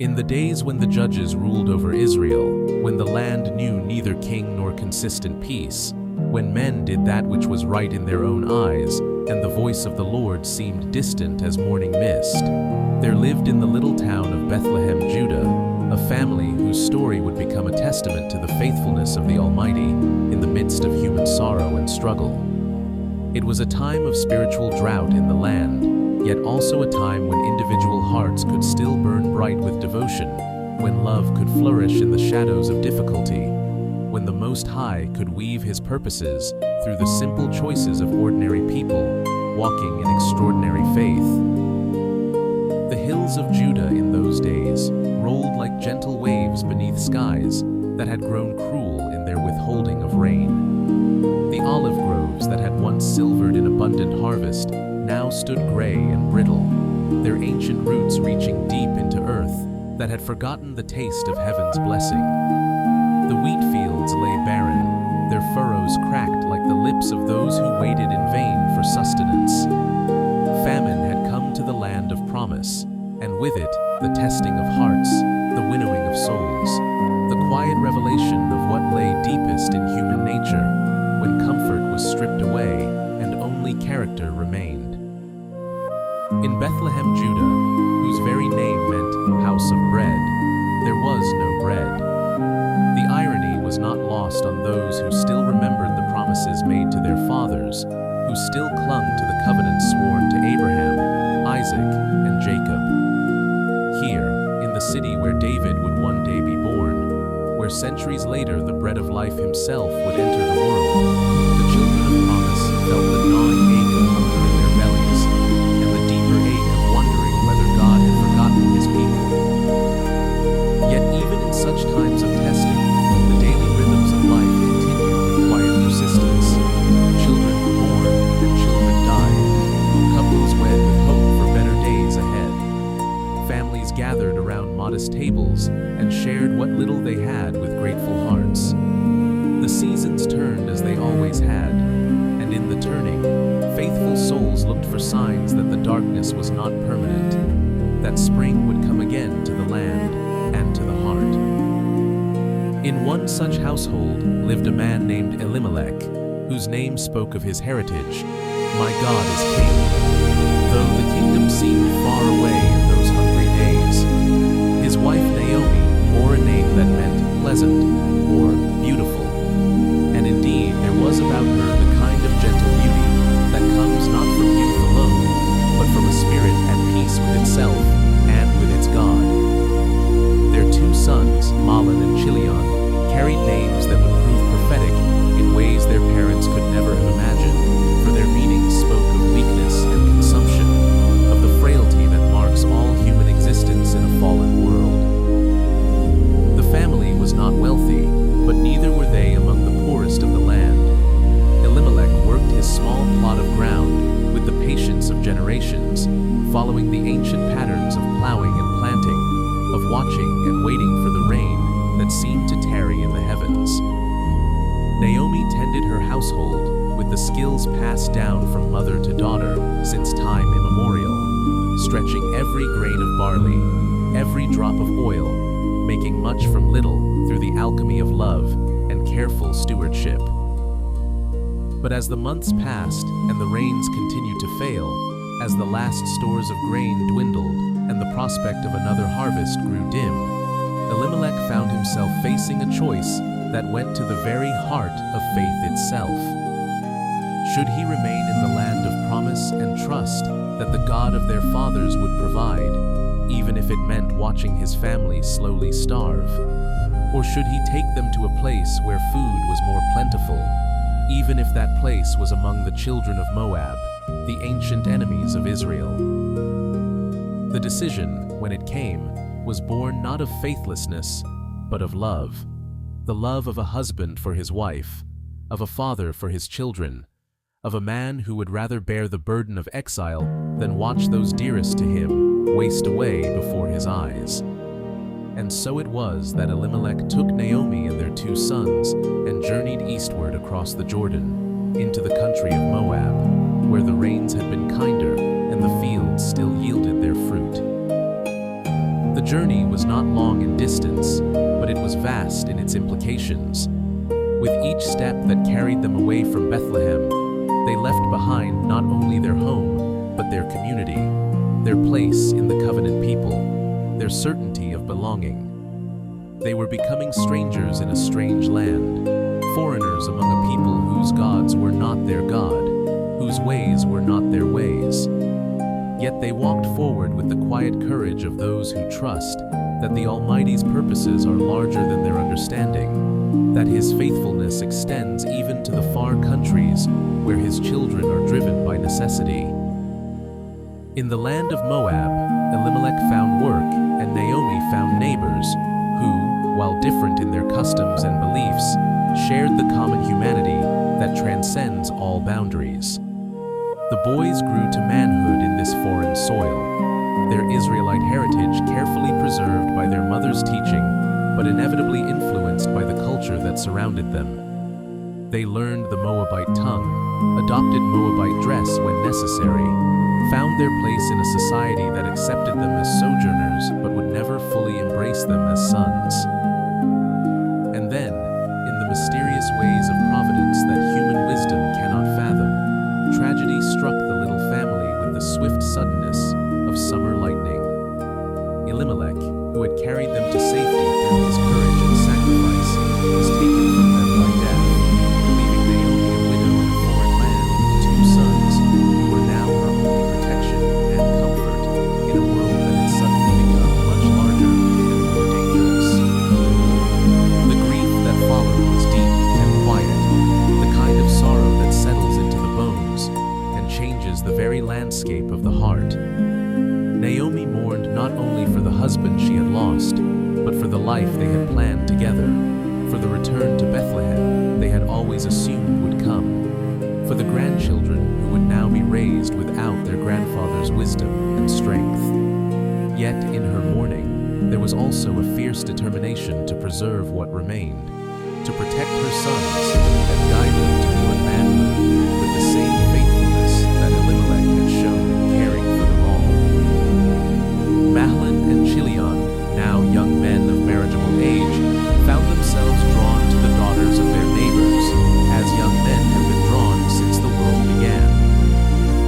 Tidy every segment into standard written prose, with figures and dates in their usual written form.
In the days when the judges ruled over Israel, when the land knew neither king nor consistent peace, when men did that which was right in their own eyes, and the voice of the Lord seemed distant as morning mist, there lived in the little town of Bethlehem, Judah, a family whose story would become a testament to the faithfulness of the Almighty in the midst of human sorrow and struggle. It was a time of spiritual drought in the land, yet also a time when individual hearts could still burn bright with devotion, when love could flourish in the shadows of difficulty, when the Most High could weave His purposes through the simple choices of ordinary people walking in extraordinary faith. The hills of Judah in those days rolled like gentle waves beneath skies that had grown cruel in their withholding of rain. The olive groves that had once silvered in abundant harvest now stood gray and brittle, their ancient roots reaching deep into earth that had forgotten the taste of heaven's blessing. The wheat fields lay barren, their furrows cracked like the lips of those who waited in vain for sustenance. Famine had come to the land of promise, and with it, the testing of hearts, the winnowing of souls, the quiet revelation of what lay deepest in human nature, when comfort was stripped away and only character remained. In Bethlehem, Judah, whose very name meant house of bread, there was no bread. The irony was not lost on those who still remembered the promises made to their fathers, who still clung to the covenants sworn to Abraham, Isaac, and Jacob. Here, in the city where David would one day be born, where centuries later the bread of life himself would enter the world, the children of promise felt the gnawing ache of hunger in their bellies, and the deeper ache of wondering whether God had forgotten His people. Yet even in such times of testing, the daily rhythms of life continued with quiet persistence. Children were born and children died. Couples wed with hope for better days ahead. Families gathered around modest tables and shared what little they had with grateful hearts. The seasons turned as they always had, and in the turning, faithful souls looked for signs that the darkness was not permanent, that spring would come again to the land and to the heart. In one such household lived a man named Elimelech, whose name spoke of his heritage. My God is king. Though the kingdom seemed far away in those hungry days, his wife Naomi bore a name that meant pleasant or beautiful. And indeed, there was about her the kind of gentle beauty that comes not from youth alone, but from a spirit at peace with itself and with its God. Their two sons, Mahlon and Chilion, carried names that would prove prophetic in ways their parents could never have imagined, for their meanings spoke of weakness and consumption, of the frailty that marks all human existence in a fallen world. The family was not wealthy, but neither were they among the poorest of the land. Elimelech worked his small plot of ground with the patience of generations, following the ancient patterns of plowing and planting, of watching and waiting for the rain that seemed to tarry in the heavens. Naomi tended her household with the skills passed down from mother to daughter since time immemorial, stretching every grain of barley, every drop of oil, making much from little through the alchemy of love and careful stewardship. But as the months passed and the rains continued to fail, as the last stores of grain dwindled and the prospect of another harvest grew dim, Elimelech found himself facing a choice that went to the very heart of faith itself. Should he remain in the land of promise and trust that the God of their fathers would provide, even if it meant watching his family slowly starve? Or should he take them to a place where food was more plentiful, even if that place was among the children of Moab, the ancient enemies of Israel? The decision, when it came, was born not of faithlessness, but of love. The love of a husband for his wife, of a father for his children, of a man who would rather bear the burden of exile than watch those dearest to him waste away before his eyes. And so it was that Elimelech took Naomi and their two sons and journeyed eastward across the Jordan, into the country of Moab, where the rains had been kinder and the fields still yielded their fruit. The journey was not long in distance, but it was vast in its implications. With each step that carried them away from Bethlehem, they left behind not only their home, but their community, their place in the covenant people, their certainty of belonging. They were becoming strangers in a strange land, foreigners among a people whose gods were not their God, whose ways were not their ways. Yet they walked forward with the quiet courage of those who trust that the Almighty's purposes are larger than their understanding, that His faithfulness extends even to the far countries where His children are driven by necessity. In the land of Moab, Elimelech found work and Naomi found neighbors who, while different in their customs and beliefs, shared the common humanity that transcends all boundaries. The boys grew to manhood in this foreign soil, their Israelite heritage carefully preserved by their mother's teaching, but inevitably influenced by the culture that surrounded them. They learned the Moabite tongue, adopted Moabite dress when necessary, found their place in a society that accepted them as sojourners but would never fully embrace them as sons. And then, in the mysterious ways of providence that human wisdom cannot fathom, tragedy struck the little family with the swift suddenness of summer lightning. Elimelech, who had carried them to safety through his courage and sacrifice, was taken from them by death, leaving Naomi a widow in a foreign land with two sons, who were now her only protection and comfort in a world that had suddenly become much larger and more dangerous. The grief that followed was deep and quiet, the kind of sorrow that settles into the bones and changes the very landscape of the heart. Naomi mourned not only for the husband she had lost, but for the life they had planned together, for the return to Bethlehem they had always assumed would come, for the grandchildren who would now be raised without their grandfather's wisdom and strength. Yet in her mourning, there was also a fierce determination to preserve what remained, to protect her sons and guide them toward manhood with the same faithfulness that Elimelech had shown in caring for them all. Mahlon and Chilion, now young men of marriageable age, found themselves drawn to the daughters of their neighbors, as young men have been drawn since the world began.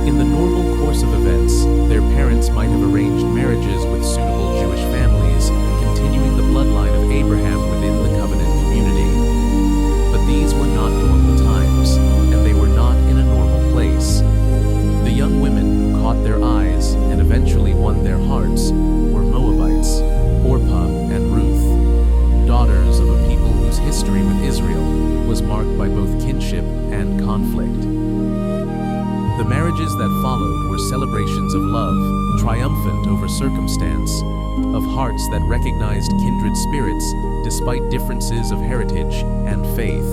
In the normal course of events, their parents might have arranged marriages with suitable Jewish families, continuing the bloodline of Abraham within the covenant community. But these were not normal times, and they were not in a normal place. The young women who caught their eyes and eventually won their hearts were Moabites, Orpah and Ruth, daughters of a people whose history with Israel was marked by both kinship and conflict. The marriages that followed were celebrations of love, triumphant over circumstance, of hearts that recognized kindred spirits despite differences of heritage and faith.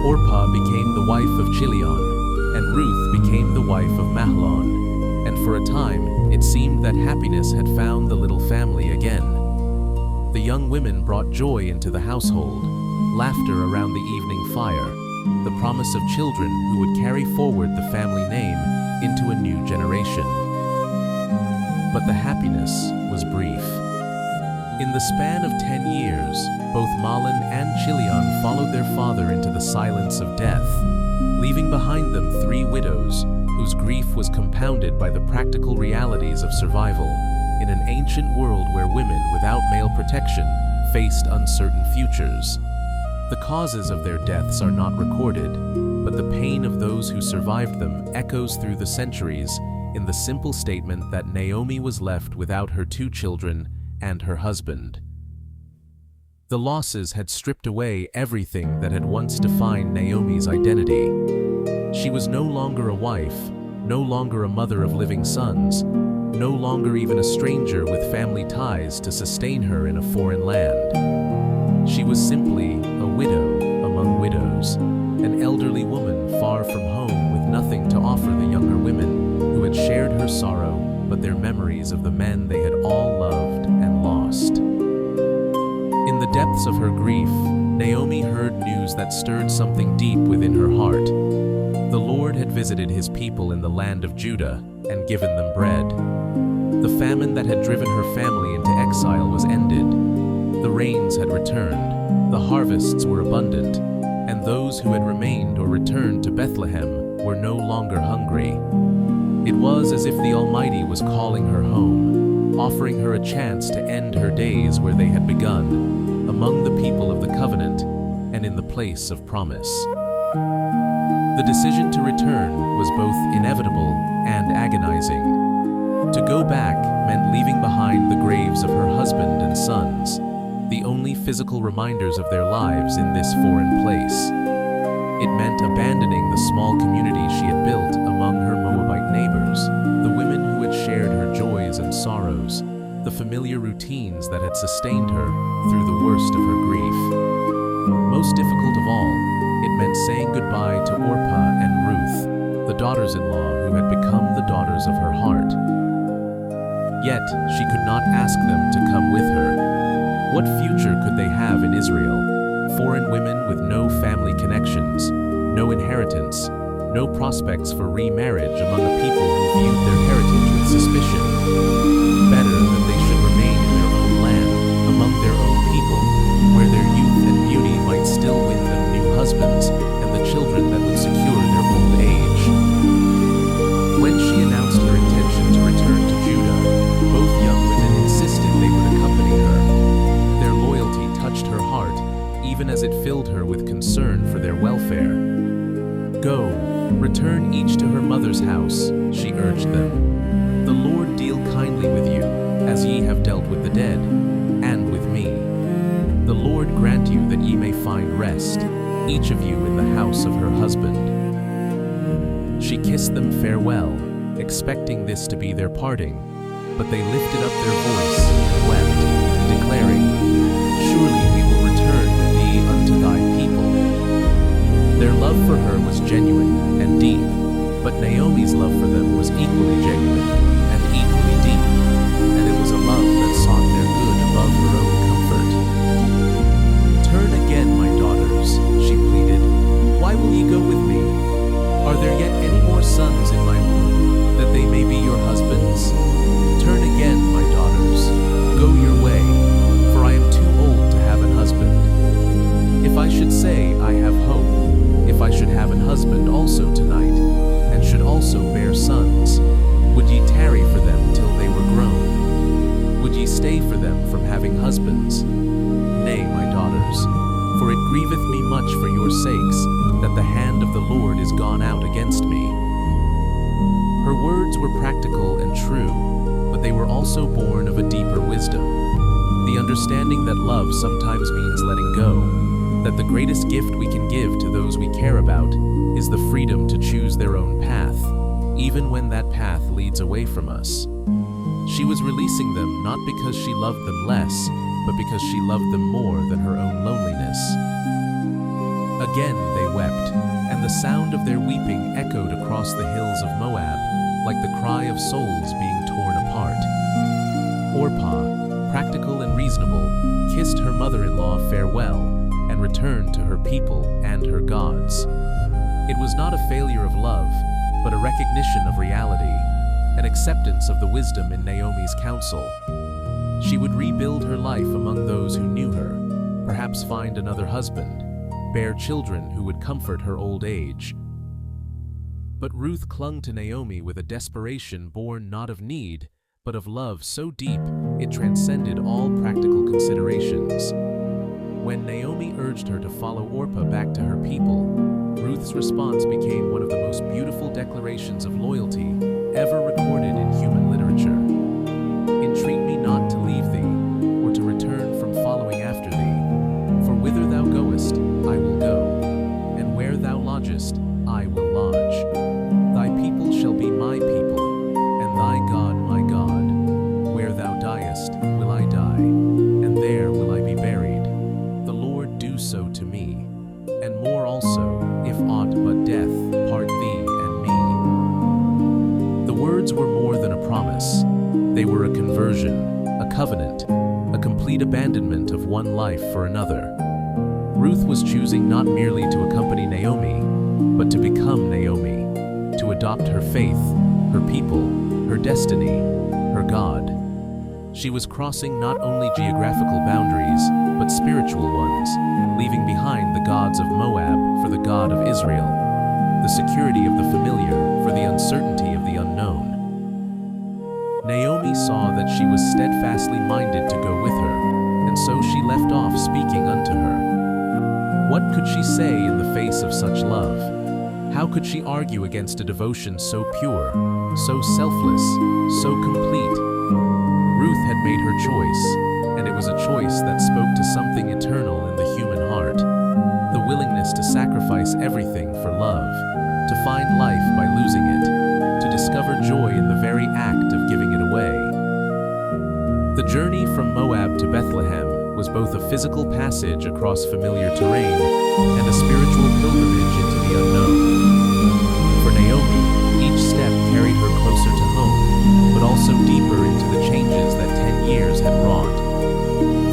Orpah became the wife of Chilion, and Ruth became the wife of Mahlon, and for a time it seemed that happiness had found the little family again. The young women brought joy into the household, laughter around the evening fire, the promise of children who would carry forward the family name into a new generation. But the happiness was brief. In the span of 10 years, both Mahlon and Chilion followed their father into the silence of death, leaving behind them 3 widows whose grief was compounded by the practical realities of survival in an ancient world where women without male protection faced uncertain futures. The causes of their deaths are not recorded, but the pain of those who survived them echoes through the centuries in the simple statement that Naomi was left without her 2 children and her husband. The losses had stripped away everything that had once defined Naomi's identity. She was no longer a wife, no longer a mother of living sons, no longer even a stranger with family ties to sustain her in a foreign land. She was simply a widow among widows, an elderly woman far from home with nothing to offer the younger women who had shared her sorrow but their memories of the men they had all loved and lost. In the depths of her grief, Naomi heard news that stirred something deep within her heart. The Lord had visited his people in the land of Judah and given them bread. The famine that had driven her family into exile was ended. The rains had returned, the harvests were abundant, and those who had remained or returned to Bethlehem were no longer hungry. It was as if the Almighty was calling her home, offering her a chance to end her days where they had begun, among the people of the covenant and in the place of promise. The decision to return was both inevitable and agonizing. To go back meant leaving behind the graves of her husband and sons, the only physical reminders of their lives in this foreign place. It meant abandoning the small community she had built among her Moabite neighbors, the women who had shared her joys and sorrows, the familiar routines that had sustained her through the worst of her grief. Most difficult of all, it meant saying goodbye to Orpah and Ruth, the daughters-in-law who had become the daughters of her heart. Yet, she could not ask them to come with her. What future could they have in Israel? Foreign women with no family connections, no inheritance, no prospects for remarriage among a people who viewed their heritage with suspicion. Better that they should remain in their own land, among their own people, where their youth and beauty might still win them new husbands and the children that would secure their old age. When she announced her intention to return to Judah, both young women insisted they would accompany her. Their loyalty touched her heart, even as it filled her with concern for their welfare. Go, return each to her mother's house, she urged them. The Lord deal kindly with you, as ye have dealt with the dead, and with me. The Lord grant you that ye may find rest, each of you in the house of her husband. She kissed them farewell, expecting this to be their parting, but they lifted up their voice and wept, declaring, Surely we will return with thee unto thy people. Their love for her was genuine and deep, but Naomi's love for them was equally genuine and equally deep, and it was a love that sought their good above her own comfort. Turn again, my daughters, she pleaded. Why will ye go with me? Are there yet any more sons in my womb, that they may be your husbands? Turn again, my daughters, go your way, for I am too old to have an husband. If I should say I have hope, if I should have an husband also tonight, and should also bear sons, would ye tarry for them till they were grown? Would ye stay for them from having husbands? Nay, my daughters, for it grieveth me much for your sakes, that the hand of the Lord is gone out against me. Her words were practical and true, but they were also born of a deeper wisdom. The understanding that love sometimes means letting go, that the greatest gift we can give to those we care about is the freedom to choose their own path, even when that path leads away from us. She was releasing them not because she loved them less, but because she loved them more than her own loneliness. Again they wept, and the sound of their weeping echoed across the hills of Moab, like the cry of souls being torn apart. Orpah, practical and reasonable, kissed her mother-in-law farewell and returned to her people and her gods. It was not a failure of love, but a recognition of reality, an acceptance of the wisdom in Naomi's counsel. She would rebuild her life among those who knew her, perhaps find another husband, bear children who would comfort her old age. But Ruth clung to Naomi with a desperation born not of need, but of love so deep it transcended all practical considerations. When Naomi urged her to follow Orpah back to her people, Ruth's response became one of the most beautiful declarations of loyalty ever recorded in human literature. Entreat me not to leave thee, or to return from following after thee, for whither thou goest, I will go, and where thou lodgest, I will lodge. Thy people shall be my people, and thy God my God. Where thou diest, will I die, and there will I be buried. The Lord do so to me, and more also, if aught but death part thee and me. The words were more than a promise. They were a conversion, a covenant, a complete abandonment of one life for another. Ruth was choosing not merely to accompany Naomi, but to become Naomi, to adopt her faith, her people, her destiny, her God. She was crossing not only geographical boundaries, but spiritual ones, leaving behind the gods of Moab for the God of Israel, the security of the familiar for the uncertainty of the unknown. Naomi saw that she was steadfastly minded to go with her, and so she left off speaking unto her. What could she say in the face of such love? How could she argue against a devotion so pure, so selfless, so complete? Ruth had made her choice, and it was a choice that spoke to something eternal in the human heart, the willingness to sacrifice everything for love, to find life by losing it, to discover joy in the very act of giving it away. The journey from Moab to Bethlehem was both a physical passage across familiar terrain and a spiritual pilgrimage into the unknown. For Naomi, each step carried her closer to home, but also deeper into the changes that 10 years had wrought.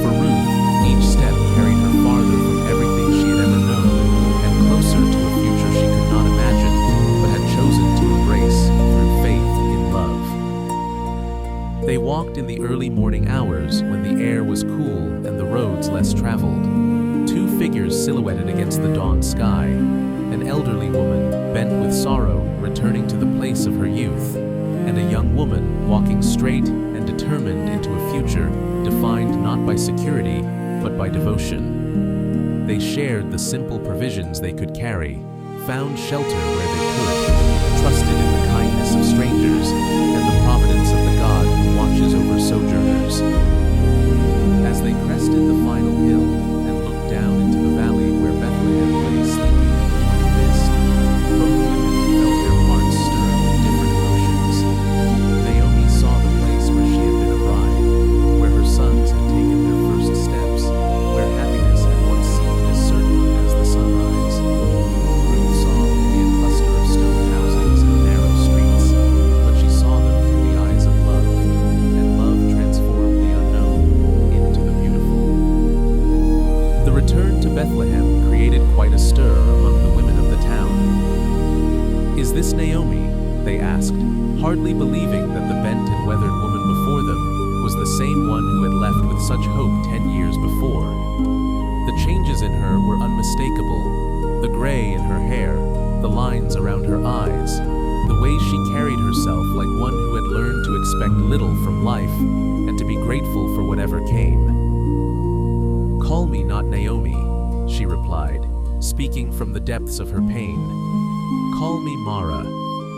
For Ruth, each step carried her farther from everything she had ever known and closer to a future she could not imagine, but had chosen to embrace through faith in love. They walked in the early morning hours when the air was cool and the roads less traveled. Two figures silhouetted against the dawn sky, an elderly woman bent with sorrow returning to the place of her youth, and a young woman walking straight and determined into a future defined not by security, but by devotion. They shared the simple provisions they could carry, found shelter where they could, trusted in the kindness of strangers and the providence of the God who watches over sojourners. As they crested the final hill and looked down into the valley where Bethlehem lay sleeping in the mist, both women felt their hearts stir with different emotions. Naomi saw the place where she had been a bride, where her sons had taken their first steps, where happiness had once seemed as certain as the sunrise. Ruth saw only a cluster of stone houses and narrow streets, but she saw them through the eyes of love, and love transformed the unknown into the beautiful. The return to Bethlehem created quite a stir among the women of the town. "Is this Naomi?" they asked, hardly believing that the bent and weathered woman before them was the same one who had left with such hope 10 years before. The changes in her were unmistakable, the gray in her hair, the lines around her eyes, the way she carried herself like one who had learned to expect little from life and to be grateful for whatever came. "Call me not Naomi," she replied, speaking from the depths of her pain. "Call me Mara,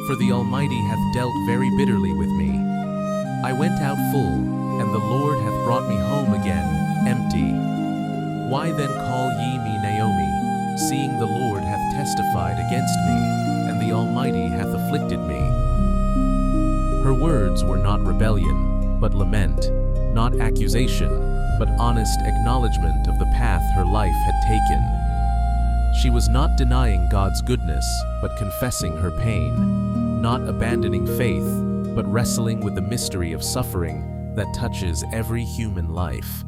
for the Almighty hath dealt very bitterly with me. I went out full, and the Lord hath brought me home again, empty. Why then call ye me Naomi, seeing the Lord hath testified against me, and the Almighty hath afflicted me?" Her words were not rebellion, but lament, not accusation, but honest acknowledgement of the path her life had taken. She was not denying God's goodness, but confessing her pain, not abandoning faith, but wrestling with the mystery of suffering that touches every human life.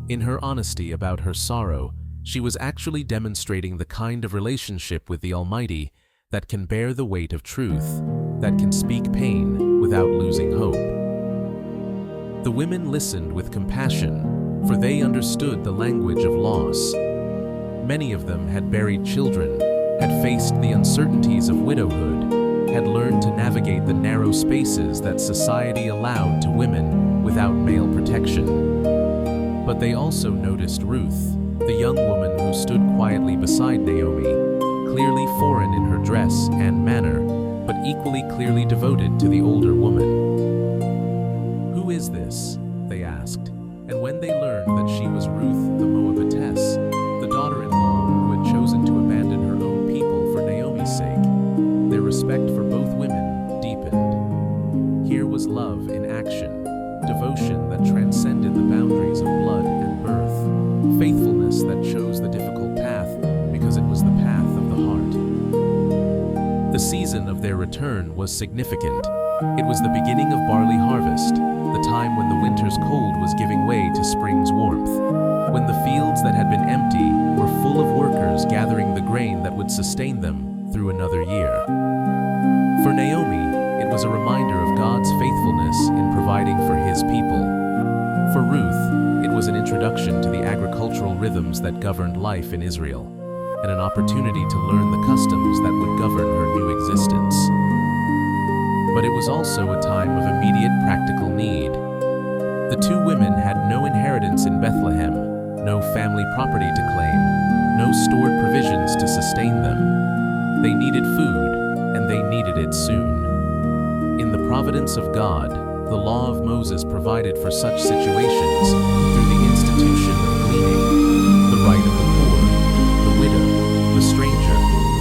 In her honesty about her sorrow, she was actually demonstrating the kind of relationship with the Almighty that can bear the weight of truth, that can speak pain without losing hope. The women listened with compassion, for they understood the language of loss. Many of them had buried children, had faced the uncertainties of widowhood, had learned to navigate the narrow spaces that society allowed to women without male protection. But they also noticed Ruth, the young woman who stood quietly beside Naomi, clearly foreign in her dress and manner, but equally clearly devoted to the older woman. "Who is this?" they asked, and when they learned that she was Ruth the Moabitess, the daughter-in-law who had chosen to abandon her own people for Naomi's sake, their respect for both women deepened. Here was love in action, devotion that transcended the boundaries of blood and birth, faithfulness that chose the difficult path because it was the path of the heart. The season of their return was significant. It was the beginning of barley harvest, the time when the winter's cold was giving way to spring's warmth, when the fields that had been empty were full of workers gathering the grain that would sustain them through another year. For Naomi, it was a reminder of God's faithfulness in providing for His people, introduction to the agricultural rhythms that governed life in Israel, and an opportunity to learn the customs that would govern her new existence. But it was also a time of immediate practical need. The two women had no inheritance in Bethlehem, no family property to claim, no stored provisions to sustain them. They needed food, and they needed it soon. In the providence of God, the law of Moses provided for such situations through the institution of gleaning, the right of the poor, the widow, the stranger,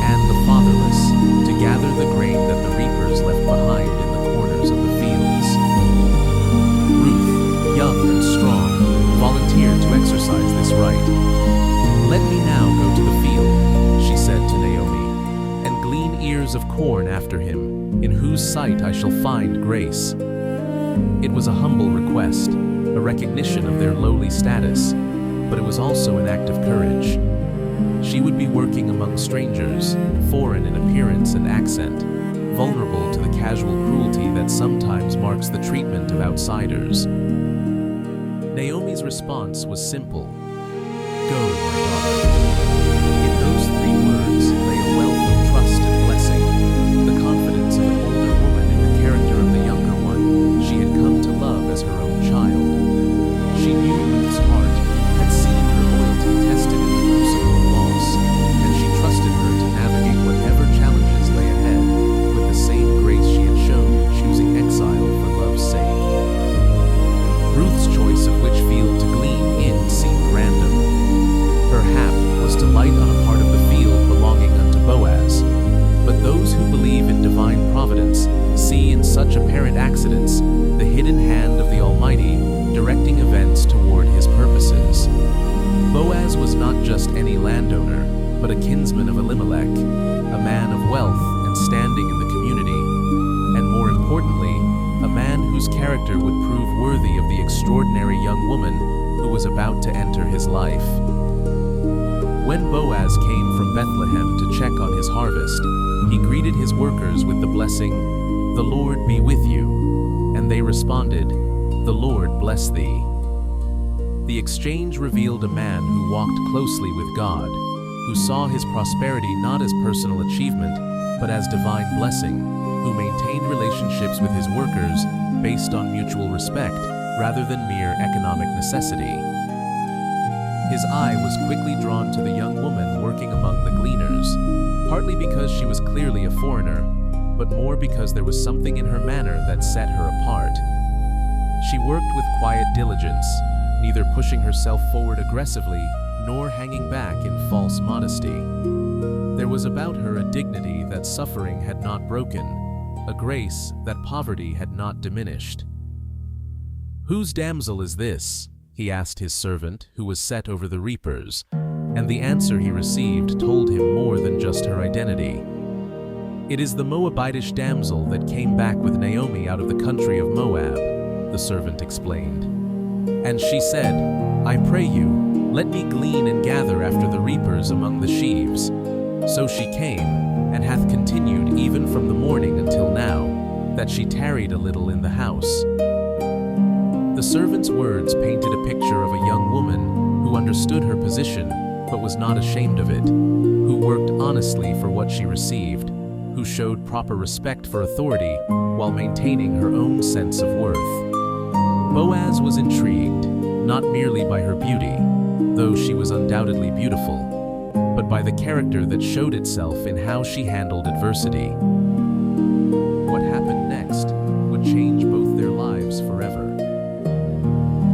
and the fatherless to gather the grain that the reapers left behind in the corners of the fields. Ruth, young and strong, volunteered to exercise this right. "Let me now go to the field," she said to Naomi, "and glean ears of corn after him, in whose sight I shall find grace." It was a humble request, a recognition of their lowly status, but it was also an act of courage. She would be working among strangers, foreign in appearance and accent, vulnerable to the casual cruelty that sometimes marks the treatment of outsiders. Naomi's response was simple: "Go, my daughter." In those three words lay a wealth of trust and blessing, the confidence of an older woman in the character of the younger one she had come to love as her own child. She knew Ruth's heart, had seen her loyalty tested in the crucible of loss, and she trusted her to navigate whatever challenges lay ahead with the same grace she had shown in choosing exile for love's sake. Ruth's choice of which field to glean in seemed random. Her hap was to light on a part of the field belonging unto Boaz. But those who believe in divine providence see in such apparent accidents the hidden hand of the Almighty directing events toward His purposes. Boaz was not just any landowner, but a kinsman of Elimelech, a man of wealth and standing in the community, and more importantly, a man whose character would prove worthy of the extraordinary young woman who was about to enter his life. When Boaz came from Bethlehem to check on his harvest, he greeted his workers with the blessing, "The Lord be with you," and they responded, "The Lord bless thee." The exchange revealed a man who walked closely with God, who saw his prosperity not as personal achievement, but as divine blessing, who maintained relationships with his workers based on mutual respect rather than mere economic necessity. His eye was quickly drawn to the young woman working among the gleaners, partly because she was clearly a foreigner, but more because there was something in her manner that set her apart. She worked with quiet diligence, neither pushing herself forward aggressively nor hanging back in false modesty. There was about her a dignity that suffering had not broken, a grace that poverty had not diminished. "Whose damsel is this?" he asked his servant, who was set over the reapers, and the answer he received told him more than just her identity. "It is the Moabitish damsel that came back with Naomi out of the country of Moab," the servant explained. "And she said, 'I pray you, let me glean and gather after the reapers among the sheaves.' So she came, and hath continued even from the morning until now, that she tarried a little in the house." The servant's words painted a picture of a young woman who understood her position but was not ashamed of it, who worked honestly for what she received, who showed proper respect for authority while maintaining her own sense of worth. Boaz was intrigued, not merely by her beauty, though she was undoubtedly beautiful, but by the character that showed itself in how she handled adversity. What happened next would change both their lives forever.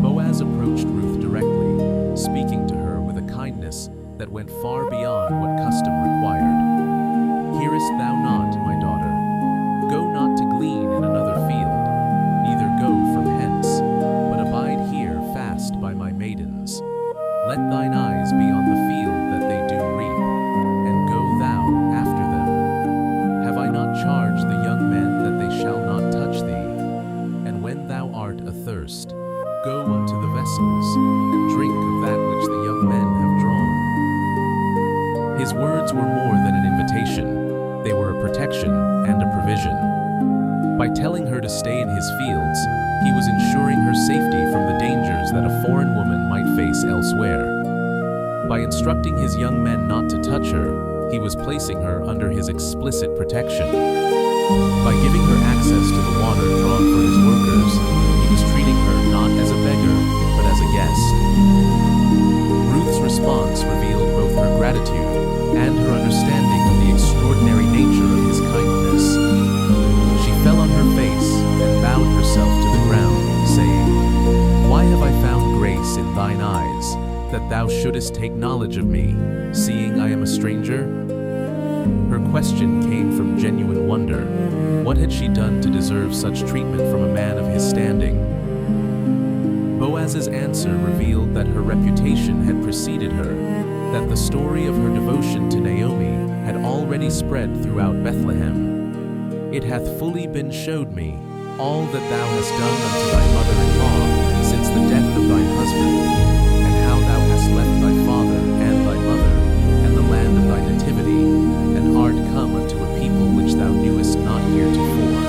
Boaz approached Ruth directly, speaking to her with a kindness that went far beyond what custom required. "Hearest thou not, my daughter? Go not to glean in another field, neither go from hence, but abide here fast by my maidens. Let thine eyes be on the field that they do reap, and go thou after them. Have I not charged the young men that they shall not touch thee? And when thou art athirst, go unto the vessels, and drink of that which the young men have drawn." His words were more than an invitation. They were a protection and a provision. By telling her to stay in his fields, he was ensuring her safety from the dangers that a foreign woman might face place elsewhere. By instructing his young men not to touch her, he was placing her under his explicit protection. By giving her access to the water drawn for his workers, he was treating her not as a beggar, but as a guest. Ruth's response revealed both her gratitude and her understanding of the extraordinary nature of his kindness. She fell on her face and bowed herself to the ground, saying, "Why have I found grace in thine eyes, that thou shouldest take knowledge of me, seeing I am a stranger?" Her question came from genuine wonder. What had she done to deserve such treatment from a man of his standing? Boaz's answer revealed that her reputation had preceded her, that the story of her devotion to Naomi had already spread throughout Bethlehem. "It hath fully been showed me, all that thou hast done unto thy mother-in-law since the death of thine husband, and how thou hast left thy father and thy mother, and the land of thy nativity, and art come unto a people which thou knewest not heretofore."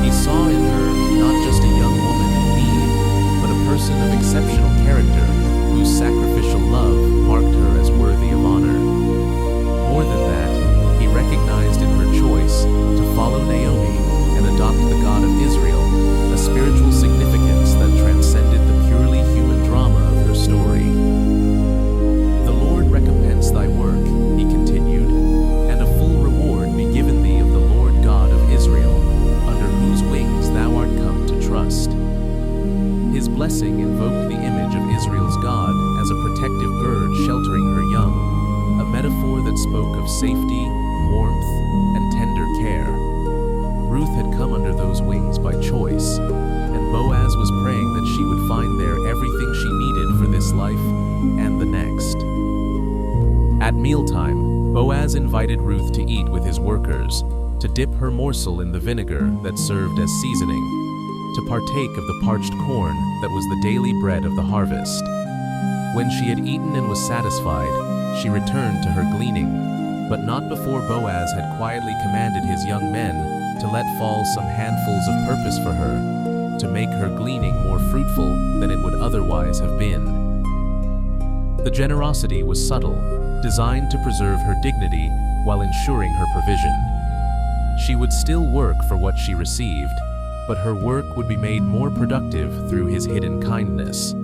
He saw in her not just a young woman in need, but a person of exceptional character, whose sacrificial love marked her as worthy of honor. More than that, he recognized in her choice to follow Naomi and adopt the God of Israel a spiritual significance that transcended the purely human drama of her story. "The Lord recompense thy work," he continued, "and a full reward be given thee of the Lord God of Israel, under whose wings thou art come to trust." His blessing invoked the image of Israel's God as a protective bird sheltering her young, a metaphor that spoke of safety, warmth, and tender care. Ruth had come under those wings by choice, and Boaz was praying that she would find there everything she needed for this life and the next. At mealtime, Boaz invited Ruth to eat with his workers, to dip her morsel in the vinegar that served as seasoning, to partake of the parched corn that was the daily bread of the harvest. When she had eaten and was satisfied, she returned to her gleaning, but not before Boaz had quietly commanded his young men to let fall some handfuls of purpose for her, to make her gleaning more fruitful than it would otherwise have been. The generosity was subtle, designed to preserve her dignity while ensuring her provision. She would still work for what she received, but her work would be made more productive through his hidden kindness.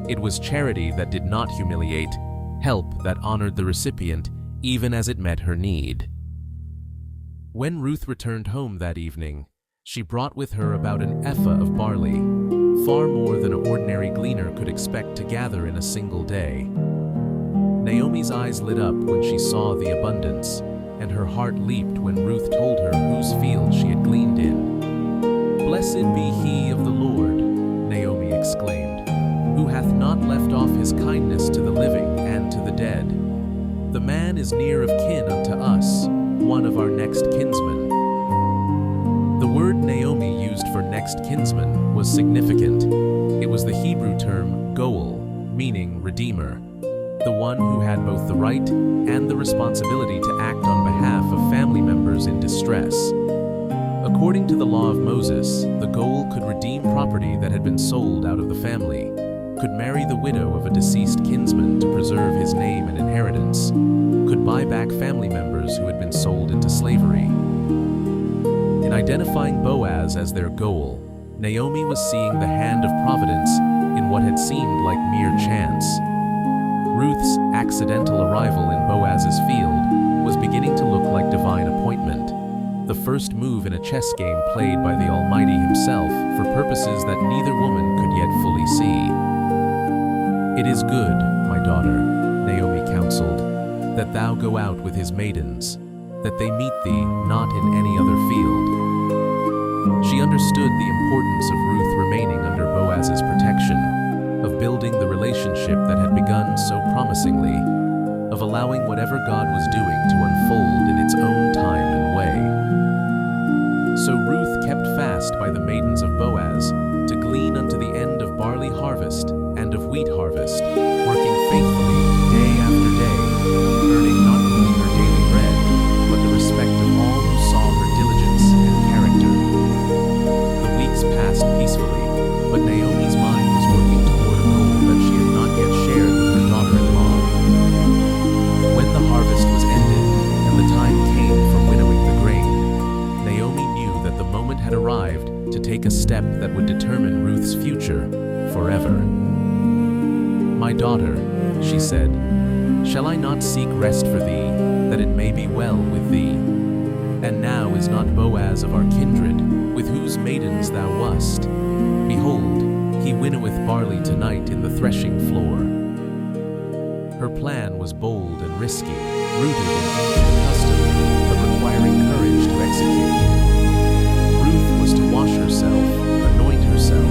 It was charity that did not humiliate, help that honored the recipient even as it met her need. When Ruth returned home that evening, she brought with her about an ephah of barley, far more than an ordinary gleaner could expect to gather in a single day. Naomi's eyes lit up when she saw the abundance, and her heart leaped when Ruth told her whose field she had gleaned in. "Blessed be he of the Lord," Naomi exclaimed, "who hath not left off his kindness to the living and to the dead. The man is near of kin unto us, one of our next kinsmen." The word Naomi used for next kinsman was significant. It was the Hebrew term goel, meaning redeemer, the one who had both the right and the responsibility to act on behalf of family members in distress. According to the law of Moses, the goel could redeem property that had been sold out of the family, could marry the widow of a deceased kinsman to preserve his name and inheritance, could buy back family members who had been sold into slavery. In identifying Boaz as their goel, Naomi was seeing the hand of providence in what had seemed like mere chance. Ruth's accidental arrival in Boaz's field was beginning to look like divine appointment, the first move in a chess game played by the Almighty himself for purposes that neither woman could yet fully see. "It is good, my daughter," Naomi counseled, "that thou go out with his maidens, that they meet thee not in any other field." She understood the importance of Ruth remaining under Boaz's protection, of building the relationship that had begun so promisingly, of allowing whatever God was doing to unfold in its own time and way. So Ruth kept fast by the maidens of Boaz to glean unto the end of barley harvest and of wheat harvest, working faithfully day after day, earning not only her daily bread, but the respect of all who saw her diligence and character. The weeks passed peacefully, but Naomi's mind was working toward a goal that "My daughter," she said, "shall I not seek rest for thee, that it may be well with thee? And now is not Boaz of our kindred, with whose maidens thou wast? Behold, he winnoweth barley tonight in the threshing floor." Her plan was bold and risky, rooted in ancient custom, but requiring courage to execute. Ruth was to wash herself, anoint herself,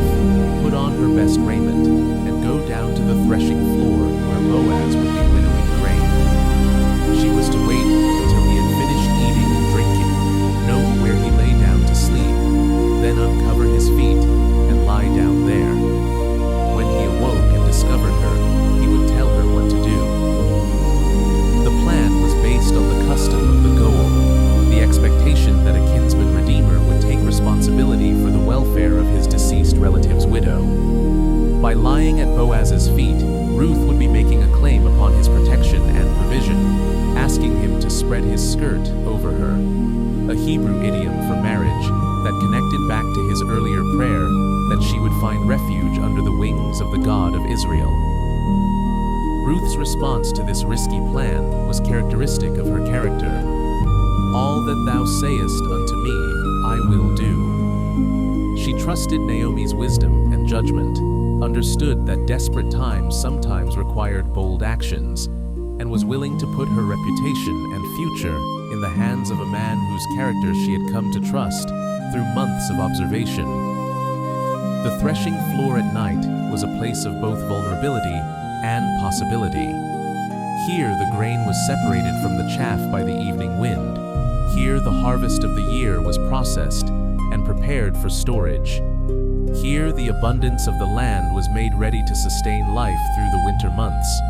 put on her best raiment, and go down to the threshing floor where Boaz would be winnowing grain. She was to wait until he had finished eating and drinking, note where he lay down to sleep, then uncover his feet and lie down there. When he awoke and discovered her, he would tell her what to do. The plan was based on the custom of the Goel, the expectation that a kinsman redeemer would take responsibility for the welfare of his deceased relative's widow. By lying at Boaz's feet, Ruth would be making a claim upon his protection and provision, asking him to spread his skirt over her, a Hebrew idiom for marriage that connected back to his earlier prayer that she would find refuge under the wings of the God of Israel. Ruth's response to this risky plan was characteristic of her character. "All that thou sayest unto me, I will do." She trusted Naomi's wisdom and judgment, understood that desperate times sometimes required bold actions, and was willing to put her reputation and future in the hands of a man whose character she had come to trust through months of observation. The threshing floor at night was a place of both vulnerability and possibility. Here the grain was separated from the chaff by the evening wind. Here the harvest of the year was processed and prepared for storage. Here the abundance of the land was made ready to sustain life through the winter months.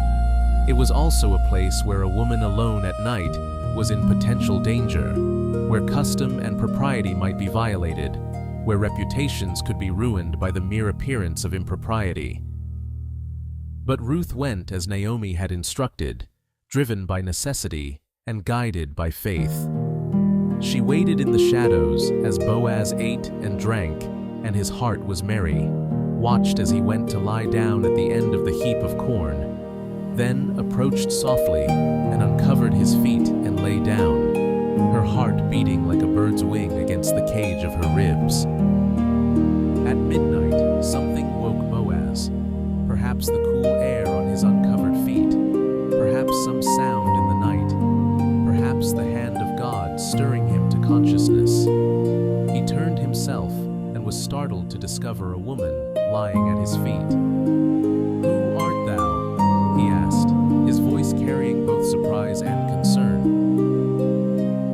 It was also a place where a woman alone at night was in potential danger, where custom and propriety might be violated, where reputations could be ruined by the mere appearance of impropriety. But Ruth went as Naomi had instructed, driven by necessity and guided by faith. She waited in the shadows as Boaz ate and drank, and his heart was merry, watched as he went to lie down at the end of the heap of corn, then approached softly and uncovered his feet and lay down, her heart beating like a bird's wing against the cage of her ribs. At midnight, something woke Boaz, perhaps the cool air on his uncovered feet, perhaps some sound in the night, perhaps the hand of God stirring him to consciousness. He turned himself and was startled to discover a woman lying at his feet. "Who art thou?" he asked, his voice carrying both surprise and concern.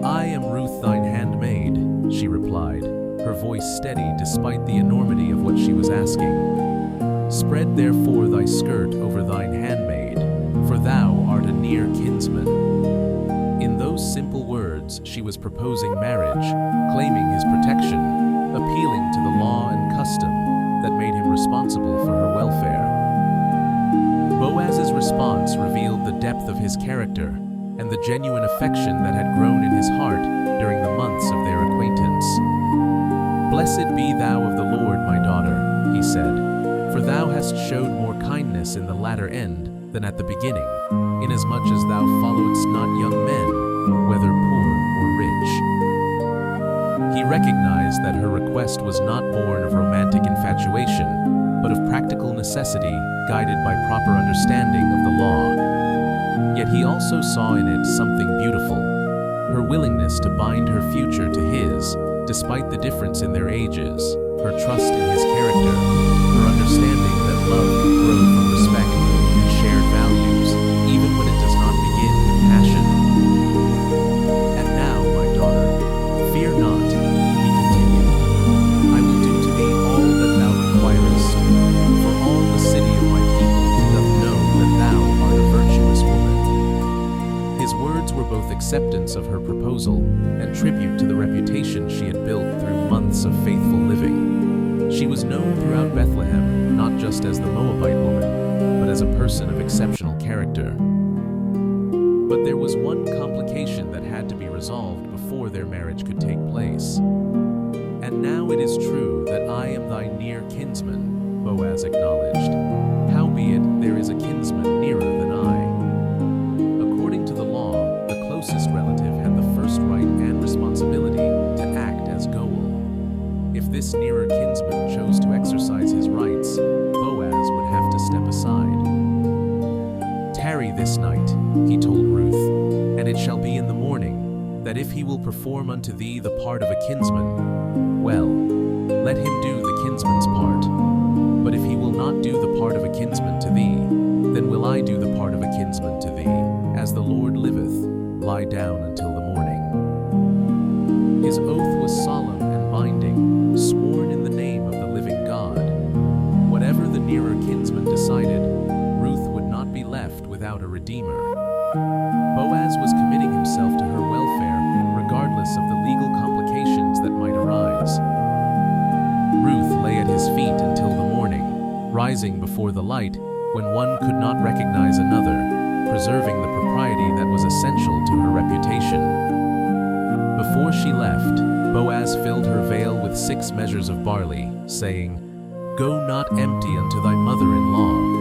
"I am Ruth thine handmaid," she replied, her voice steady despite the enormity of what she was asking. "Spread therefore thy skirt over thine handmaid, for thou art a near kinsman." In those simple words, she was proposing marriage, claiming his protection, appealing to the law and custom that made him responsible for her welfare. Boaz's response revealed the depth of his character and the genuine affection that had grown in his heart during the months of their acquaintance. "Blessed be thou of the Lord, my daughter," he said, "for thou hast showed more kindness in the latter end than at the beginning, inasmuch as thou followedst not young men, whether poor or rich." He recognized that her request was not born of romantic infatuation, but of practical necessity, guided by proper understanding of the law. Yet he also saw in it something beautiful, her willingness to bind her future to his, despite the difference in their ages, her trust in his character, her understanding that love can grow from respect and shared values, even when it does not begin with passion. "And now, my daughter, fear not," he continued. "I will do to thee all that thou requirest, for all the city of my people doth know that thou art a virtuous woman." His words were both acceptance of her proposal and tribute to the reputation she had built through months of faithful living. She was known throughout Bethlehem not just as the Moabite woman, but as a person of exceptional character. But there was one complication that had to be resolved before their marriage could take place. "And now it is true that I am thy near kinsman," Boaz acknowledged. "Howbeit there is a kinsman this night," he told Ruth, "and it shall be in the morning, that if he will perform unto thee the part of a kinsman, well, let him do the kinsman's part. But if he will not do the part of a kinsman to thee, then will I do the part of a kinsman to thee. As the Lord liveth, lie down until the morning." His oath was solemn and binding, sworn in the name of the living God. Whatever the nearer kinsman decided, Ruth would not be left without a redeemer. Boaz was committing himself to her welfare, regardless of the legal complications that might arise. Ruth lay at his feet until the morning, rising before the light when one could not recognize another, preserving the propriety that was essential to her reputation. Before she left, Boaz filled her veil with 6 measures of barley, saying, "Go not empty unto thy mother-in-law."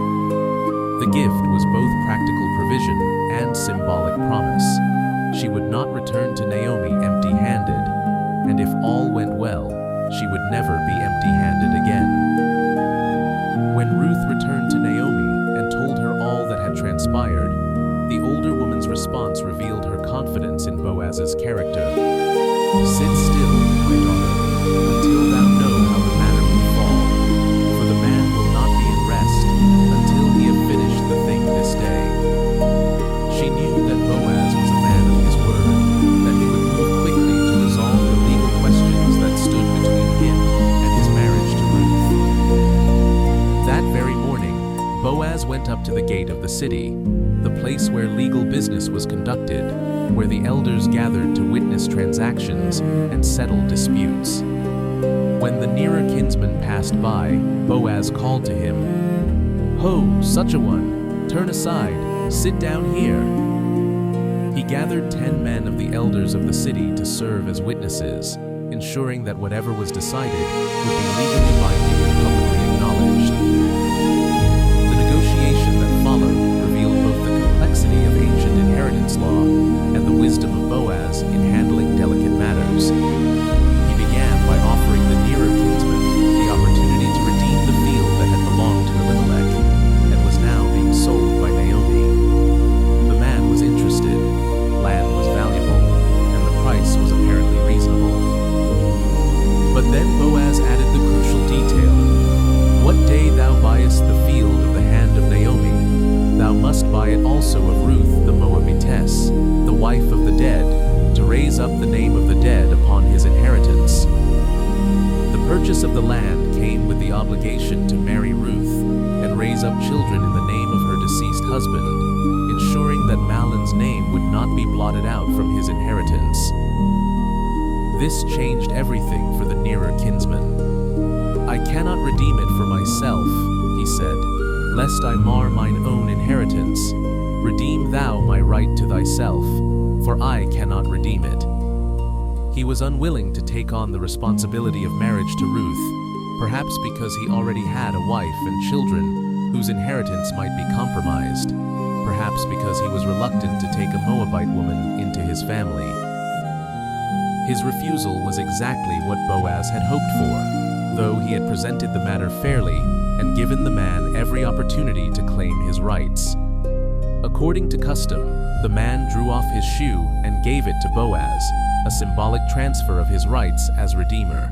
The gift was both practical provision and symbolic promise. She would not return to Naomi empty-handed, and if all went well, she would never be empty-handed again. When Ruth returned to Naomi and told her all that had transpired, the older woman's response revealed her confidence in Boaz's character. "Sit still, my daughter, until thou know how the matter will fall, for the man will not be in rest until he have finished the thing this day." She knew that Boaz was a man of his word, that he would move quickly to resolve the legal questions that stood between him and his marriage to Ruth. That very morning, Boaz went up to the gate of the city, the place where legal business was conducted, where the elders gathered to witness transactions and settle disputes. When the nearer kinsman passed by, Boaz called to him, "Ho, such a one, turn aside, sit down here." He gathered 10 men of the elders of the city to serve as witnesses, ensuring that whatever was decided would be legally binding and publicly acknowledged. The negotiation that followed revealed both the complexity of ancient inheritance law and the wisdom of Boaz in handling delicate matters. He began by offering the nearer kinsman the opportunity to redeem the field that had belonged to Elimelech and was now being sold by Naomi. The man was interested, land was valuable, and the price was apparently reasonable. But then Boaz added the crucial detail. "What day thou buyest the field of the hand of Naomi, thou must buy it also of Ruth the Moabitess, the wife of the dead, to raise up the name of the dead upon his inheritance." The purchase of the land came with the obligation to marry Ruth and raise up children in the name of her deceased husband, ensuring that Mahlon's name would not be blotted out from his inheritance. This changed everything for the nearer kinsman. "I cannot redeem it for myself," he said, "lest I mar mine own inheritance. Redeem thou my right to thyself, for I cannot redeem it." He was unwilling to take on the responsibility of marriage to Ruth, perhaps because he already had a wife and children whose inheritance might be compromised, perhaps because he was reluctant to take a Moabite woman into his family. His refusal was exactly what Boaz had hoped for, though he had presented the matter fairly and given the man every opportunity to claim his rights. According to custom, the man drew off his shoe and gave it to Boaz, a symbolic transfer of his rights as redeemer.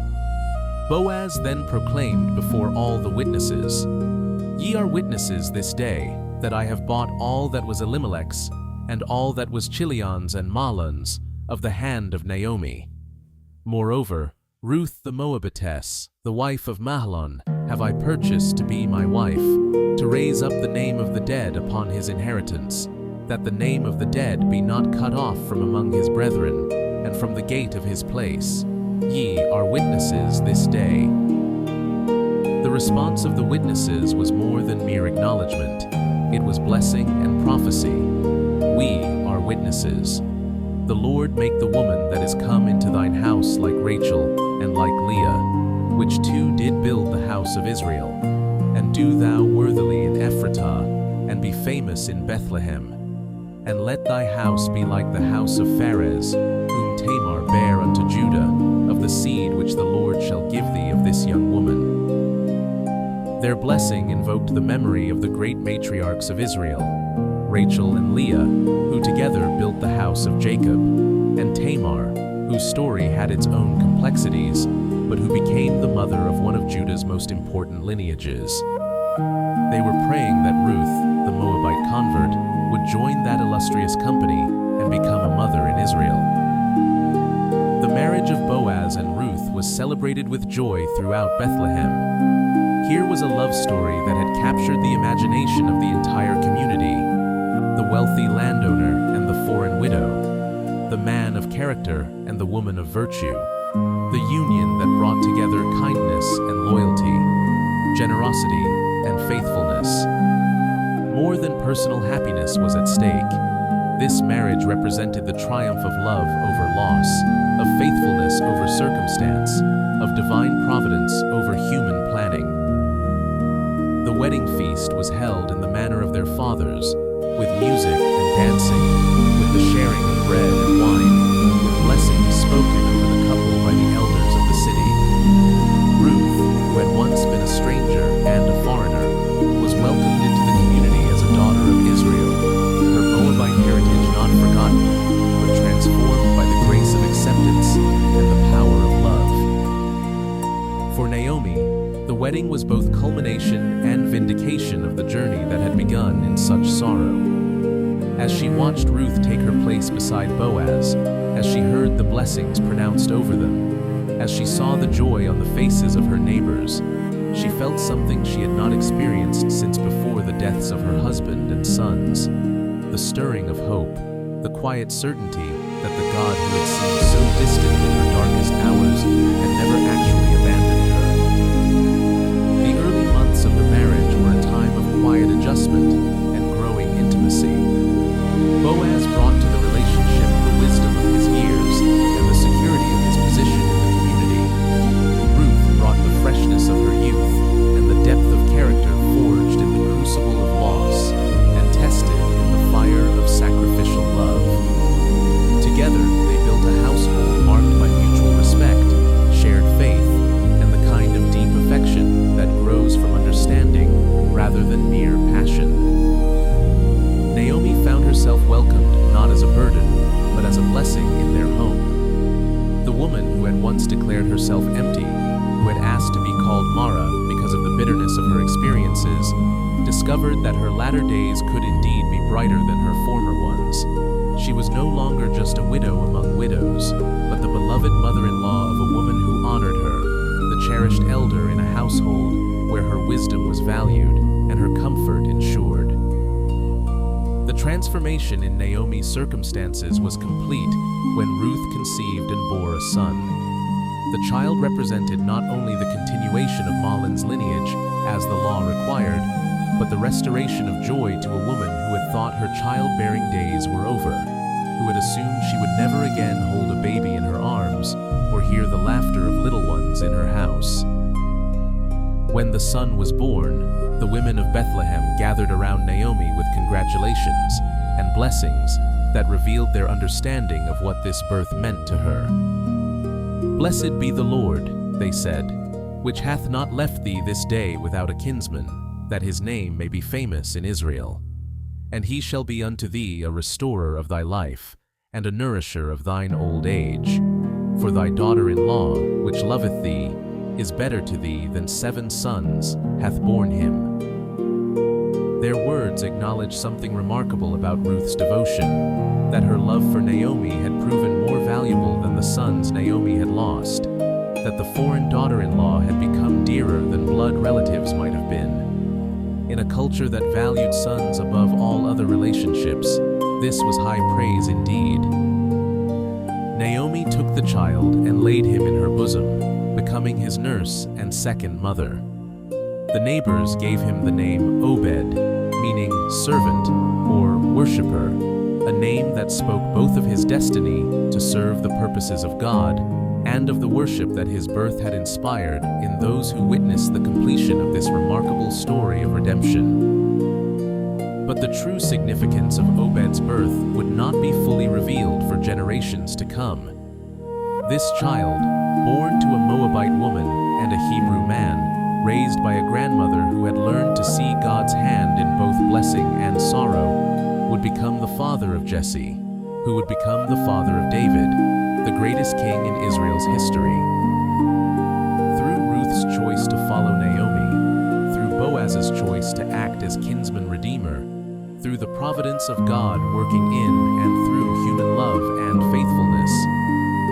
Boaz then proclaimed before all the witnesses, "Ye are witnesses this day that I have bought all that was Elimelech's and all that was Chilion's and Mahlon's of the hand of Naomi. Moreover, Ruth the Moabitess, the wife of Mahlon, have I purchased to be my wife, to raise up the name of the dead upon his inheritance, that the name of the dead be not cut off from among his brethren, and from the gate of his place. Ye are witnesses this day." The response of the witnesses was more than mere acknowledgement. It was blessing and prophecy. "We are witnesses. The Lord make the woman that is come into thine house like Rachel and like Leah, which two did build the house of Israel. And do thou worthily in Ephratah, and be famous in Bethlehem. And let thy house be like the house of Pharez, whom Tamar bare unto Judah, of the seed which the Lord shall give thee of this young woman." Their blessing invoked the memory of the great matriarchs of Israel, Rachel and Leah, who together built the house of Jacob, and Tamar, whose story had its own complexities, but who became the mother of one of Judah's most important lineages. They were praying that Ruth, the Moabite convert, would join that illustrious company and become a mother in Israel. The marriage of Boaz and Ruth was celebrated with joy throughout Bethlehem. Here was a love story that had captured the imagination of the entire community: the wealthy landowner and the foreign widow, the man of character and the woman of virtue, the union that brought together kindness and loyalty, generosity and faithfulness. More than personal happiness was at stake. This marriage represented the triumph of love over loss, of faithfulness over circumstance, of divine providence over human planning. The wedding feast was held in the manner of their fathers, with music and dancing, with the sharing of bread and wine, with blessings spoken over the couple by the elders of the city. Ruth, who had once been a stranger and a foreigner, was welcomed into the community as a daughter of Israel, her Moabite heritage not forgotten, but transformed by the grace of acceptance and the power of love. For Naomi, the wedding was both culmination and vindication of the journey that had begun in such sorrow. As she watched Ruth take her place beside Boaz, as she heard the blessings pronounced over them, as she saw the joy on the faces of her neighbors, she felt something she had not experienced since before the deaths of her husband and sons: the stirring of hope, the quiet certainty that the God who had seemed so distant in her darkest hours had never actually abandoned her. The early months of the marriage were a time of quiet adjustment and growing intimacy. Boaz brought to the relationship the wisdom of his years and the security of his position in the community. Ruth brought the freshness of her youth and the depth of character forged in the crucible of loss and tested in the fire of sacrificial love. Together, they built a household marked by mutual respect, shared faith, and the kind of deep affection that grows from understanding rather than mere passion. Naomi found herself welcomed not as a burden, but as a blessing in their home. The woman who had once declared herself empty, who had asked to be called Mara because of the bitterness of her experiences, discovered that her latter days could indeed be brighter than her former ones. She was no longer just a widow among widows, but the beloved mother-in-law of a woman who honored her, the cherished elder in a household where her wisdom was valued and her comfort ensured. The transformation in Naomi's circumstances was complete when Ruth conceived and bore a son. The child represented not only the continuation of Mahlon's lineage, as the law required, but the restoration of joy to a woman who had thought her childbearing days were over, who had assumed she would never again hold a baby in her arms or hear the laughter of little ones in her house. When the son was born, the women of Bethlehem gathered around Naomi with congratulations and blessings that revealed their understanding of what this birth meant to her. "Blessed be the Lord," they said, "which hath not left thee this day without a kinsman, that his name may be famous in Israel. And he shall be unto thee a restorer of thy life, and a nourisher of thine old age. For thy daughter-in-law, which loveth thee, is better to thee than 7 sons, hath borne him." Their words acknowledge something remarkable about Ruth's devotion, that her love for Naomi had proven more valuable than the sons Naomi had lost, that the foreign daughter-in-law had become dearer than blood relatives might have been. In a culture that valued sons above all other relationships, this was high praise indeed. Naomi took the child and laid him in her bosom, becoming his nurse and second mother. The neighbors gave him the name Obed, meaning servant or worshiper, a name that spoke both of his destiny to serve the purposes of God and of the worship that his birth had inspired in those who witnessed the completion of this remarkable story of redemption. But the true significance of Obed's birth would not be fully revealed for generations to come. This child, born to a Moabite woman and a Hebrew man, raised by a grandmother who had learned to see God's hand in both blessing and sorrow, become the father of Jesse, who would become the father of David, the greatest king in Israel's history. Through Ruth's choice to follow Naomi, through Boaz's choice to act as kinsman redeemer, through the providence of God working in and through human love and faithfulness,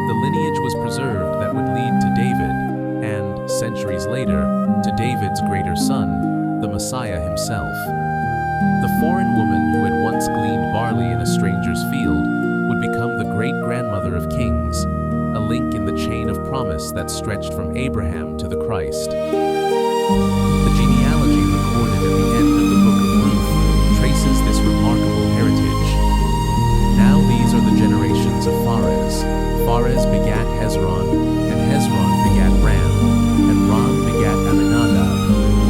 the lineage was preserved that would lead to David, and, centuries later, to David's greater son, the Messiah himself. The foreign woman who had once gleaned barley in a stranger's field would become the great-grandmother of kings, a link in the chain of promise that stretched from Abraham to the Christ. The genealogy recorded at the end of the book of Ruth traces this remarkable heritage. Now these are the generations of Pharez. Pharez begat Hezron, and Hezron begat Ram, and Ram begat Amminadab,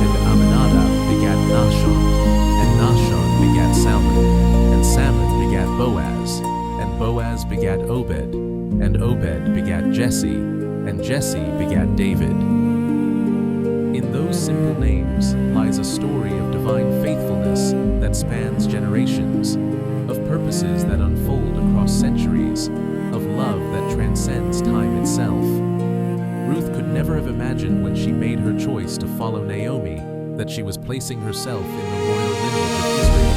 and Amminadab begat Nahshon, and Nahshon begat Salmon, and Salmon begat Boaz, and Boaz begat Obed, and Obed begat Jesse, and Jesse begat David. In those simple names lies a story of divine faithfulness that spans generations, of purposes that unfold across centuries, of love that transcends time itself. Ruth could never have imagined when she made her choice to follow Naomi that she was placing herself in the royal lineage of Israel,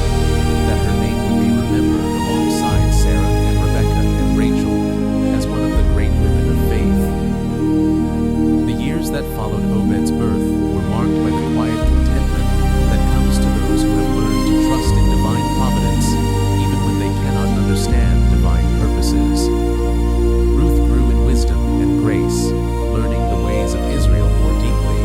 that her name would be remembered alongside Sarah and Rebekah and Rachel as one of the great women of faith. The years that followed Obed's birth were marked by the quiet contentment that comes to those who have learned to trust in divine providence, even when they cannot understand divine purposes. Ruth grew in wisdom and grace, learning the ways of Israel more deeply,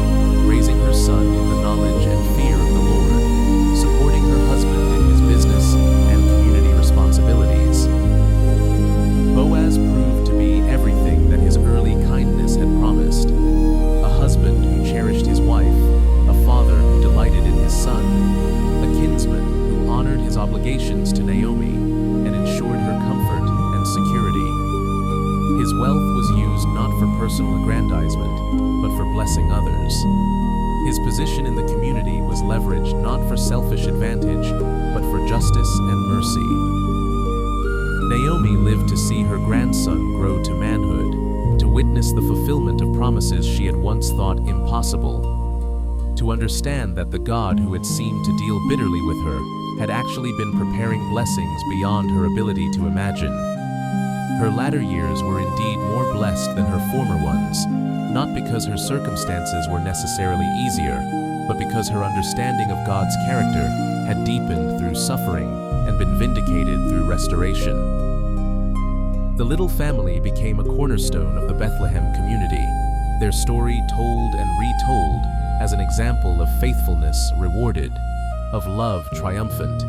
raising her son in the knowledge and fear of the Lord, supporting her husband in his business and community responsibilities. Boaz proved to be everything that his early kindness had promised: a husband who cherished his wife, a father who delighted in his son, a kinsman who honored his obligations to Naomi and ensured her comfort and security. His wealth was used not for personal aggrandizement, but for blessing others. His position in the community was leveraged not for selfish advantage, but for justice and mercy. Naomi lived to see her grandson grow to manhood, to witness the fulfillment of promises she had once thought impossible, to understand that the God who had seemed to deal bitterly with her had actually been preparing blessings beyond her ability to imagine. Her latter years were indeed more blessed than her former ones, not because her circumstances were necessarily easier, but because her understanding of God's character had deepened through suffering and been vindicated through restoration. The little family became a cornerstone of the Bethlehem community, their story told and retold as an example of faithfulness rewarded, of love triumphant,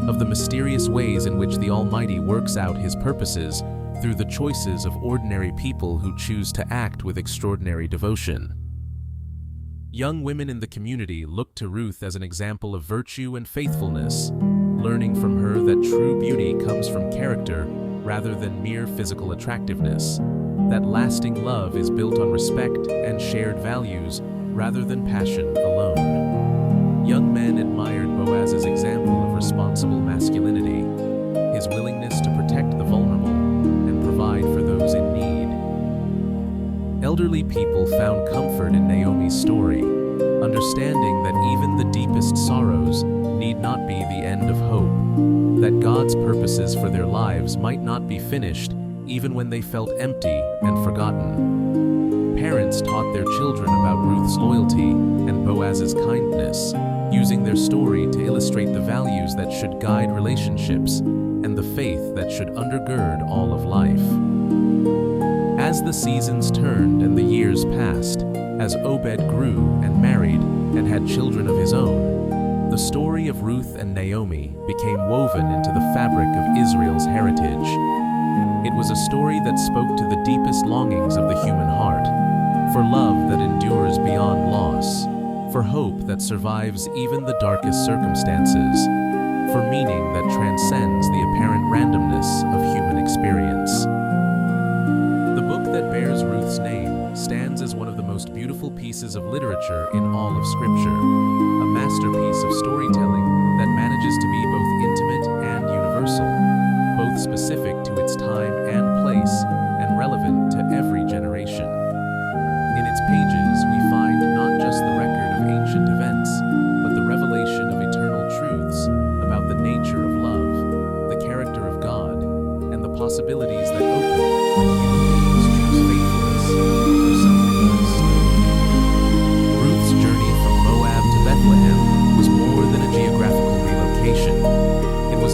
of the mysterious ways in which the Almighty works out His purposes through the choices of ordinary people who choose to act with extraordinary devotion. Young women in the community looked to Ruth as an example of virtue and faithfulness, learning from her that true beauty comes from character rather than mere physical attractiveness, that lasting love is built on respect and shared values rather than passion alone. Young men admired Boaz's example of responsible masculinity, his willingness to protect the vulnerable and provide for those in need. Elderly people found comfort in Naomi's story, understanding that even the deepest sorrows need not be the end of hope, that God's purposes for their lives might not be finished even when they felt empty and forgotten. Parents taught their children about Ruth's loyalty and Boaz's kindness, using their story to illustrate the values that should guide relationships and the faith that should undergird all of life. As the seasons turned and the years passed, as Obed grew and married and had children of his own, the story of Ruth and Naomi became woven into the fabric of Israel's heritage. It was a story that spoke to the deepest longings of the human heart, for love that endures beyond loss, for hope that survives even the darkest circumstances, for meaning that transcends the apparent randomness of human experience. The book that bears Ruth's name stands as one of the most beautiful pieces of literature in all of Scripture, a masterpiece of storytelling that manages to be both intimate and universal.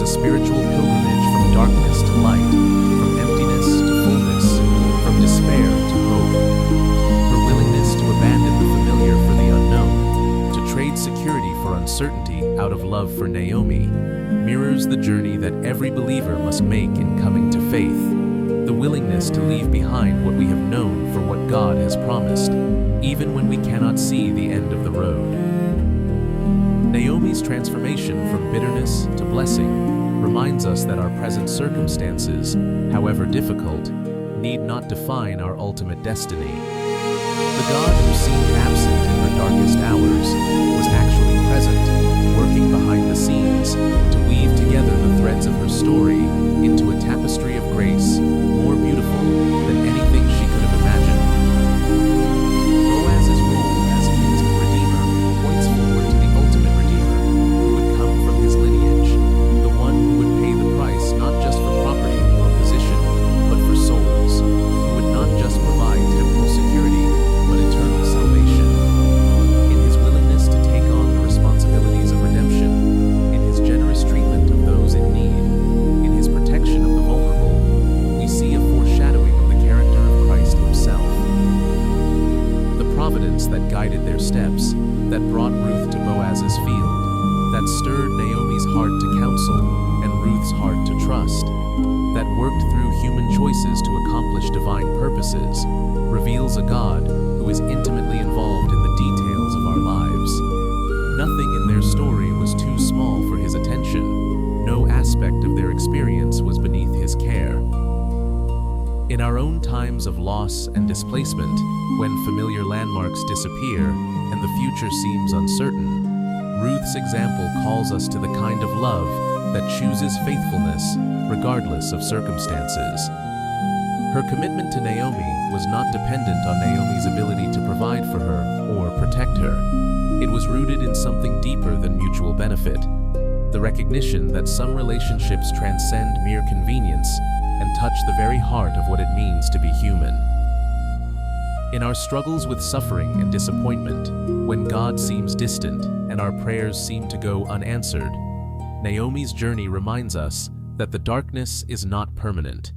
a spiritual pilgrimage from darkness to light, from emptiness to fullness, from despair to hope. Her willingness to abandon the familiar for the unknown, to trade security for uncertainty out of love for Naomi, mirrors the journey that every believer must make in coming to faith. The willingness to leave behind what we have known for what God has promised, even when we cannot see the end of the road. Naomi's transformation from bitterness to blessing reminds us that our present circumstances, however difficult, need not define our ultimate destiny. The God who seemed absent in her darkest hours was actually present, working behind the scenes to weave together the threads of her story into a tapestry of grace more beautiful than anything she could have imagined. Boaz's role as his redeemer points forward to the ultimate redeemer who would come from his lineage, the one who would pay the price not just for property or position, but for souls, who would not just provide temporal security, but eternal salvation. In his willingness to take on the responsibilities of redemption, in his generous treatment of those in need, in his protection of the vulnerable, we see a foreshadowing of the character of Christ himself. The providence that guided their steps, that brought Ruth to Boaz's field, that stirred Naomi's heart to counsel and Ruth's heart to trust, that worked through human choices to accomplish divine purposes, reveals a God who is intimately involved in the details of our lives. Nothing in their story was too small for his attention. No aspect of their experience was beneath his care. In our own times of loss and displacement, when familiar landmarks disappear and the future seems uncertain, Ruth's example calls us to the kind of love that chooses faithfulness regardless of circumstances. Her commitment to Naomi was not dependent on Naomi's ability to provide for her or protect her. It was rooted in something deeper than mutual benefit, the recognition that some relationships transcend mere convenience and touch the very heart of what it means to be human. In our struggles with suffering and disappointment, when God seems distant and our prayers seem to go unanswered, Naomi's journey reminds us that the darkness is not permanent,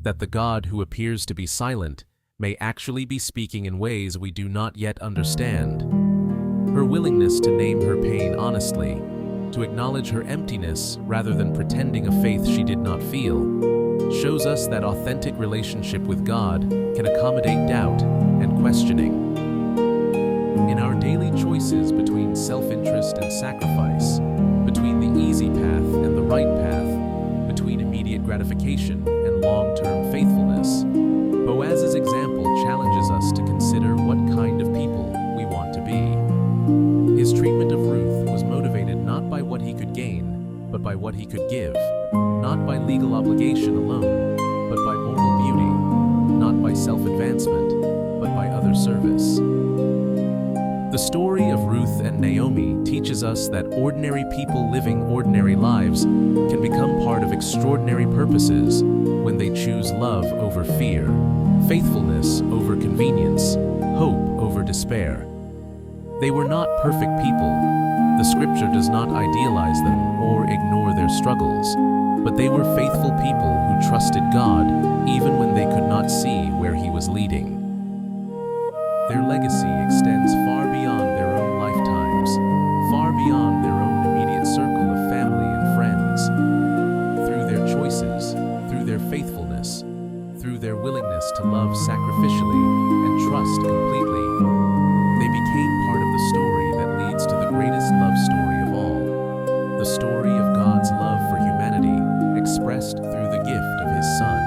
that the God who appears to be silent may actually be speaking in ways we do not yet understand. Her willingness to name her pain honestly, to acknowledge her emptiness rather than pretending a faith she did not feel, shows us that authentic relationship with God can accommodate doubt and questioning. In our daily choices between self-interest and sacrifice, between the easy path and the right path, between immediate gratification and long-term faithfulness, Boaz's example challenges us to consider what kind of people we want to be. His treatment of Ruth was motivated not by what he could gain, but by what he could give, not by legal obligation alone, but by moral beauty, not by self-advancement, but by other service. The story of Ruth and Naomi teaches us that ordinary people living ordinary lives can become part of extraordinary purposes when they choose love over fear, faithfulness over convenience, hope over despair. They were not perfect people. The scripture does not idealize them or ignore their struggles, but they were faithful people who trusted God even when they could not see where He was leading. Their legacy extends far beyond their own lifetimes, far beyond their own immediate circle of family and friends. Through their choices, through their faithfulness, through their willingness to love sacrificially and trust completely, they became part of the story that leads to the greatest love story of all, the story of God's love for humanity expressed through the gift of His Son.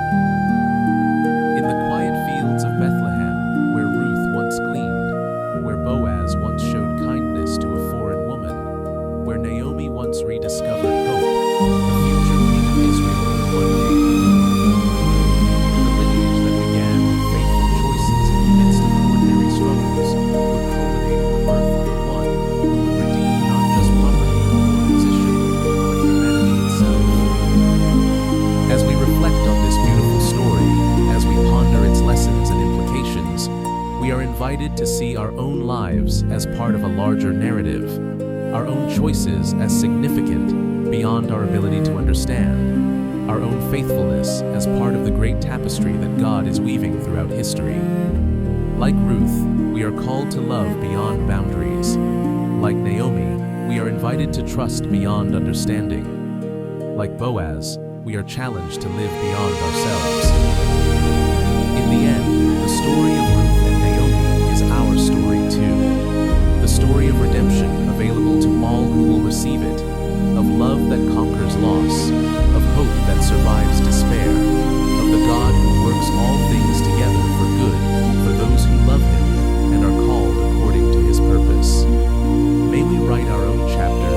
In the quiet fields of Bethlehem, where Ruth once gleaned, where Boaz once showed kindness to a foreign woman, where Naomi once rediscovered hope, the future king of Israel would one day be born. The lineage that began with faithful choices in the midst of ordinary struggles would culminate in the birth of the one who would redeem not just property or position, but humanity itself. As we reflect on this beautiful story, as we ponder its lessons and implications, we are invited to see our own lives as part of a larger narrative, our own choices as significant beyond our ability to understand, our own faithfulness as part of the great tapestry that God is weaving throughout history. Like Ruth, we are called to love beyond boundaries. Like Naomi, we are invited to trust beyond understanding. Like Boaz, we are challenged to live beyond ourselves. In the end, the story of Ruth and Naomi is our story too. The story of redemption available to all who will receive it, of love that conquers loss, of hope that survives despair, of the God who works all things together for good for those who love Him and are called according to His purpose. May we write our own chapter